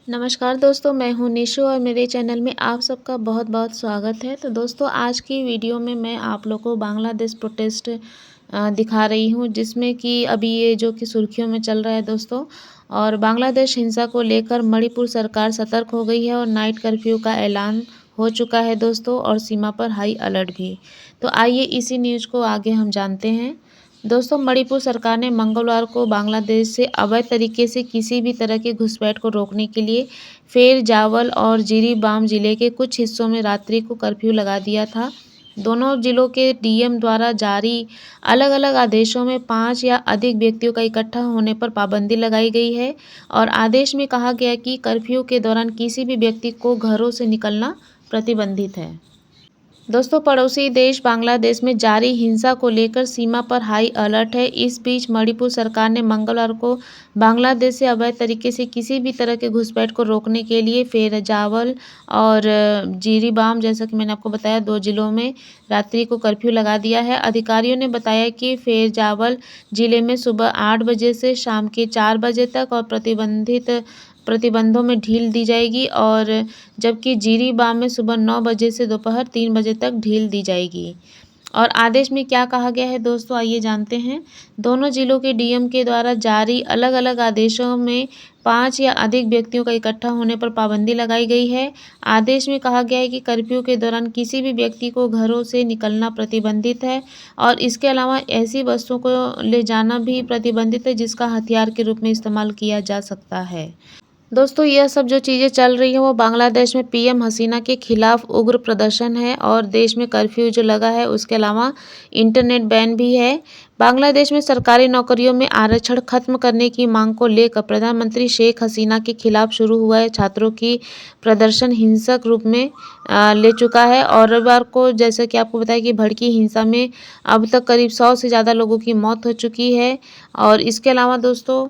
नमस्कार दोस्तों, मैं हूँ निशु और मेरे चैनल में आप सबका बहुत बहुत स्वागत है। तो दोस्तों, आज की वीडियो में मैं आप लोगों को बांग्लादेश प्रोटेस्ट दिखा रही हूँ, जिसमें कि अभी ये जो कि सुर्खियों में चल रहा है दोस्तों। और बांग्लादेश हिंसा को लेकर मणिपुर सरकार सतर्क हो गई है और नाइट कर्फ्यू का ऐलान हो चुका है दोस्तों, और सीमा पर हाई अलर्ट भी। तो आइए इसी न्यूज़ को आगे हम जानते हैं। दोस्तों, मणिपुर सरकार ने मंगलवार को बांग्लादेश से अवैध तरीके से किसी भी तरह के घुसपैठ को रोकने के लिए फेर जावल और जिरीबाम जिले के कुछ हिस्सों में रात्रि को कर्फ्यू लगा दिया था। दोनों जिलों के डीएम द्वारा जारी अलग अलग आदेशों में 5 या अधिक व्यक्तियों का इकट्ठा होने पर पाबंदी लगाई गई है, और आदेश में कहा गया कि कर्फ्यू के दौरान किसी भी व्यक्ति को घरों से निकलना प्रतिबंधित है। दोस्तों, पड़ोसी देश बांग्लादेश में जारी हिंसा को लेकर सीमा पर हाई अलर्ट है। इस बीच मणिपुर सरकार ने मंगलवार को बांग्लादेश से अवैध तरीके से किसी भी तरह के घुसपैठ को रोकने के लिए फेरजावल और जिरीबाम, जैसा कि मैंने आपको बताया, 2 जिलों में रात्रि को कर्फ्यू लगा दिया है। अधिकारियों ने बताया कि फेरजावल जिले में सुबह 8 बजे से शाम के 4 बजे तक और प्रतिबंधों में ढील दी जाएगी, और जबकि जिरीबाम में सुबह 9 बजे से दोपहर 3 बजे तक ढील दी जाएगी। और आदेश में क्या कहा गया है दोस्तों, आइए जानते हैं। दोनों जिलों के डीएम के द्वारा जारी अलग अलग आदेशों में 5 या अधिक व्यक्तियों का इकट्ठा होने पर पाबंदी लगाई गई है। आदेश में कहा गया है कि कर्फ्यू के दौरान किसी भी व्यक्ति को घरों से निकलना प्रतिबंधित है, और इसके अलावा ऐसी वस्तुओं को ले जाना भी प्रतिबंधित है जिसका हथियार के रूप में इस्तेमाल किया जा सकता है। दोस्तों, यह सब जो चीज़ें चल रही हैं वो बांग्लादेश में पीएम हसीना के खिलाफ उग्र प्रदर्शन है, और देश में कर्फ्यू जो लगा है उसके अलावा इंटरनेट बैन भी है। बांग्लादेश में सरकारी नौकरियों में आरक्षण खत्म करने की मांग को लेकर प्रधानमंत्री शेख हसीना के खिलाफ शुरू हुआ है छात्रों की प्रदर्शन हिंसक रूप में ले चुका है, और रविवार को, जैसा कि आपको बताया, कि भड़की हिंसा में अब तक करीब 100 से ज़्यादा लोगों की मौत हो चुकी है। और इसके अलावा दोस्तों,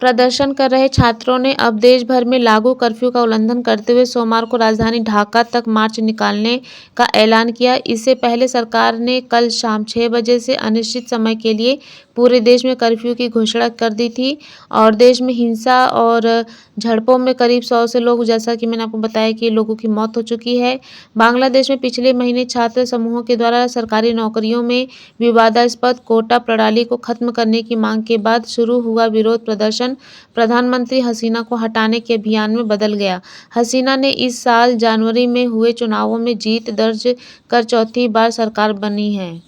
प्रदर्शन कर रहे छात्रों ने अब देश भर में लागू कर्फ्यू का उल्लंघन करते हुए सोमवार को राजधानी ढाका तक मार्च निकालने का ऐलान किया। इससे पहले सरकार ने कल शाम 6 बजे से अनिश्चित समय के लिए पूरे देश में कर्फ्यू की घोषणा कर दी थी, और देश में हिंसा और झड़पों में करीब 100 से लोग, जैसा कि मैंने आपको बताया, कि लोगों की मौत हो चुकी है। बांग्लादेश में पिछले महीने छात्र समूहों के द्वारा सरकारी नौकरियों में विवादास्पद कोटा प्रणाली को खत्म करने की मांग के बाद शुरू हुआ विरोध प्रदर्शन प्रधानमंत्री हसीना को हटाने के अभियान में बदल गया। हसीना ने इस साल जनवरी में हुए चुनावों में जीत दर्ज कर चौथी बार सरकार बनी है।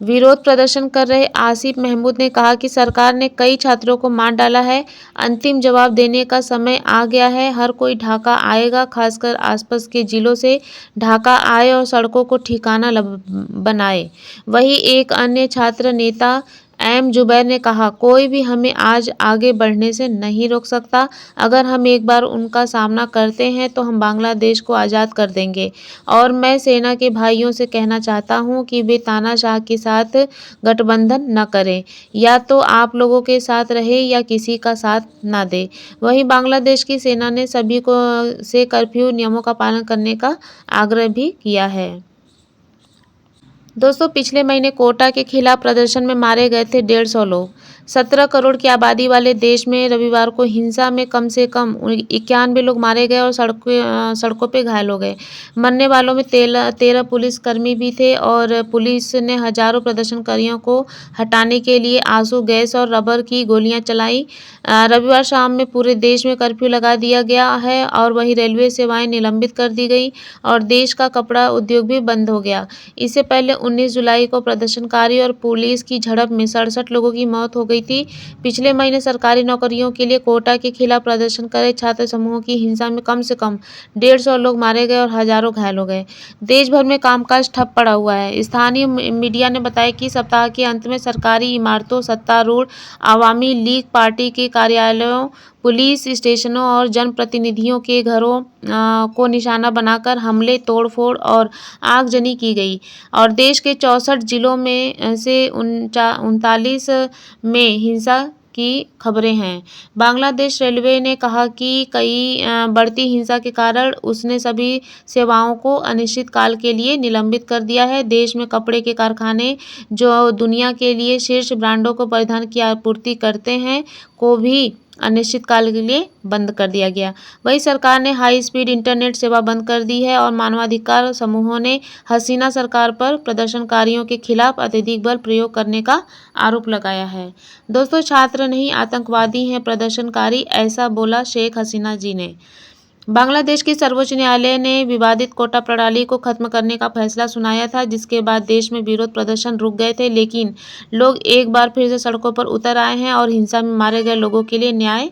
विरोध प्रदर्शन कर रहे आसिफ महमूद ने कहा कि सरकार ने कई छात्रों को मार डाला है। अंतिम जवाब देने का समय आ गया है। हर कोई ढाका आएगा, खासकर आसपास के जिलों से ढाका आए और सड़कों को ठिकाना बनाए। वहीं एक अन्य छात्र नेता एम जुबैर ने कहा, कोई भी हमें आज आगे बढ़ने से नहीं रोक सकता। अगर हम एक बार उनका सामना करते हैं तो हम बांग्लादेश को आज़ाद कर देंगे। और मैं सेना के भाइयों से कहना चाहता हूं कि वे तानाशाह के साथ गठबंधन न करें, या तो आप लोगों के साथ रहे या किसी का साथ ना दे। वहीं बांग्लादेश की सेना ने सभी को से कर्फ्यू नियमों का पालन करने का आग्रह भी किया है। दोस्तों, पिछले महीने कोटा के खिलाफ प्रदर्शन में मारे गए थे 150 लोग। 17 करोड़ की आबादी वाले देश में रविवार को हिंसा में कम से कम 91 लोग मारे गए और सड़कों पे घायल हो गए। मरने वालों में 13 पुलिसकर्मी भी थे, और पुलिस ने हजारों प्रदर्शनकारियों को हटाने के लिए आंसू गैस और रबर की गोलियां चलाई। रविवार शाम में पूरे देश में कर्फ्यू लगा दिया गया है, और वहीं रेलवे सेवाएं निलंबित कर दी गई, और देश का कपड़ा उद्योग भी बंद हो गया। इससे पहले 19 जुलाई को प्रदर्शनकारी और पुलिस की झड़प में 67 लोगों की मौत हो गई थी। पिछले महीने सरकारी नौकरियों के लिए कोटा के खिलाफ प्रदर्शन कर रहे छात्र समूहों की हिंसा में कम से कम 150 लोग मारे गए और हजारों घायल हो गए। देश भर में कामकाज ठप पड़ा हुआ है। स्थानीय मीडिया ने बताया कि सप्ताह के अंत में सरकारी इमारतों, सत्तारूढ़ आवामी लीग पार्टी के कार्यालयों, पुलिस स्टेशनों और जनप्रतिनिधियों के घरों को निशाना बनाकर हमले, तोड़फोड़ और आगजनी की गई, और देश के 64 जिलों में से 39 में हिंसा की खबरें हैं। बांग्लादेश रेलवे ने कहा कि कई बढ़ती हिंसा के कारण उसने सभी सेवाओं को अनिश्चितकाल के लिए निलंबित कर दिया है। देश में कपड़े के कारखाने, जो दुनिया के लिए शीर्ष ब्रांडों को परिधान की आपूर्ति करते हैं, को भी अनिश्चितकाल के लिए बंद कर दिया गया। वहीं सरकार ने हाई स्पीड इंटरनेट सेवा बंद कर दी है और मानवाधिकार समूहों ने हसीना सरकार पर प्रदर्शनकारियों के खिलाफ अत्यधिक बल प्रयोग करने का आरोप लगाया है। दोस्तों, छात्र नहीं आतंकवादी हैं प्रदर्शनकारी, ऐसा बोला शेख हसीना जी ने। बांग्लादेश की सर्वोच्च न्यायालय ने विवादित कोटा प्रणाली को खत्म करने का फैसला सुनाया था, जिसके बाद देश में विरोध प्रदर्शन रुक गए थे, लेकिन लोग एक बार फिर से सड़कों पर उतर आए हैं और हिंसा में मारे गए लोगों के लिए न्याय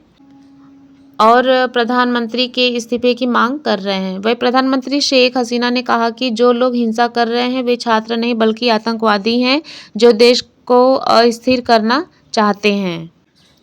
और प्रधानमंत्री के इस्तीफे की मांग कर रहे हैं। वही प्रधानमंत्री शेख हसीना ने कहा कि जो लोग हिंसा कर रहे हैं वे छात्र नहीं बल्कि आतंकवादी हैं जो देश को अस्थिर करना चाहते हैं।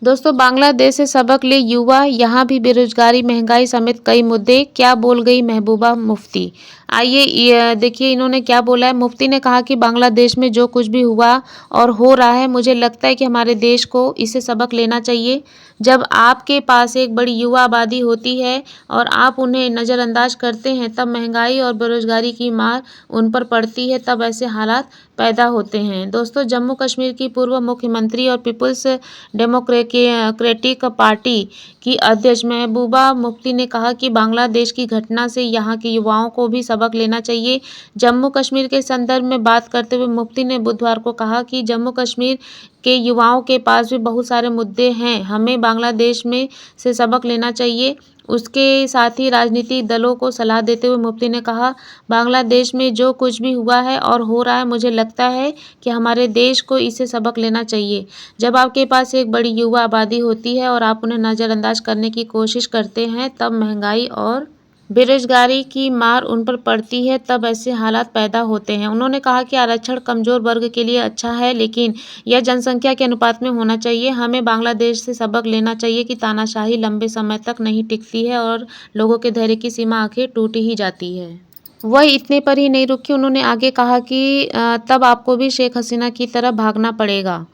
दोस्तों, बांग्लादेश से सबक ले युवा, यहाँ भी बेरोजगारी, महंगाई समेत कई मुद्दे, क्या बोल गई महबूबा मुफ्ती। आइए देखिए इन्होंने क्या बोला है। मुफ्ती ने कहा कि बांग्लादेश में जो कुछ भी हुआ और हो रहा है, मुझे लगता है कि हमारे देश को इससे सबक लेना चाहिए। जब आपके पास एक बड़ी युवा आबादी होती है और आप उन्हें नज़रअंदाज करते हैं, तब महंगाई और बेरोजगारी की मार उन पर पड़ती है, तब ऐसे हालात पैदा होते हैं। दोस्तों, जम्मू कश्मीर की पूर्व मुख्यमंत्री और पीपुल्स डेमोक्रेटिक पार्टी की अध्यक्ष महबूबा मुफ्ती ने कहा कि बांग्लादेश की घटना से यहाँ के युवाओं को भी सबक लेना चाहिए। जम्मू कश्मीर के संदर्भ में बात करते हुए मुफ्ती ने बुधवार को कहा कि जम्मू कश्मीर के युवाओं के पास भी बहुत सारे मुद्दे हैं, हमें बांग्लादेश में से सबक लेना चाहिए। उसके साथ ही राजनीतिक दलों को सलाह देते हुए मुफ्ती ने कहा, बांग्लादेश में जो कुछ भी हुआ है और हो रहा है, मुझे लगता है कि हमारे देश को इससे सबक लेना चाहिए। जब आपके पास एक बड़ी युवा आबादी होती है और आप उन्हें नज़रअंदाज करने की कोशिश करते हैं, तब महंगाई और बेरोजगारी की मार उन पर पड़ती है, तब ऐसे हालात पैदा होते हैं। उन्होंने कहा कि आरक्षण कमज़ोर वर्ग के लिए अच्छा है, लेकिन यह जनसंख्या के अनुपात में होना चाहिए। हमें बांग्लादेश से सबक लेना चाहिए कि तानाशाही लंबे समय तक नहीं टिकती है और लोगों के धैर्य की सीमा आखिर टूट ही जाती है। वह इतने पर ही नहीं रुकी, उन्होंने आगे कहा कि तब आपको भी शेख हसीना की तरह भागना पड़ेगा।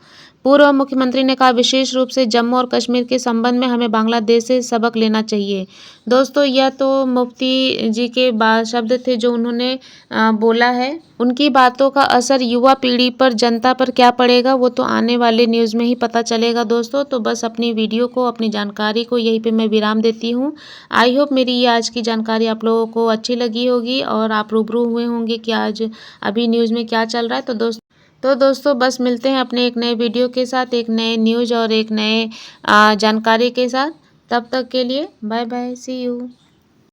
पूर्व मुख्यमंत्री ने कहा, विशेष रूप से जम्मू और कश्मीर के संबंध में हमें बांग्लादेश से सबक लेना चाहिए। दोस्तों, यह तो मुफ्ती जी के शब्द थे जो उन्होंने बोला है। उनकी बातों का असर युवा पीढ़ी पर, जनता पर क्या पड़ेगा, वो तो आने वाले न्यूज़ में ही पता चलेगा। दोस्तों, तो बस अपनी वीडियो को, अपनी जानकारी को यहीं पे मैं विराम देती हूँ। आई होप मेरी ये आज की जानकारी आप लोगों को अच्छी लगी होगी और आप रूबरू हुए होंगे कि आज अभी न्यूज़ में क्या चल रहा है। तो दोस्तों बस मिलते हैं अपने एक नए वीडियो के साथ, एक नए न्यूज़ और एक नए जानकारी के साथ। तब तक के लिए बाय बाय, सी यू।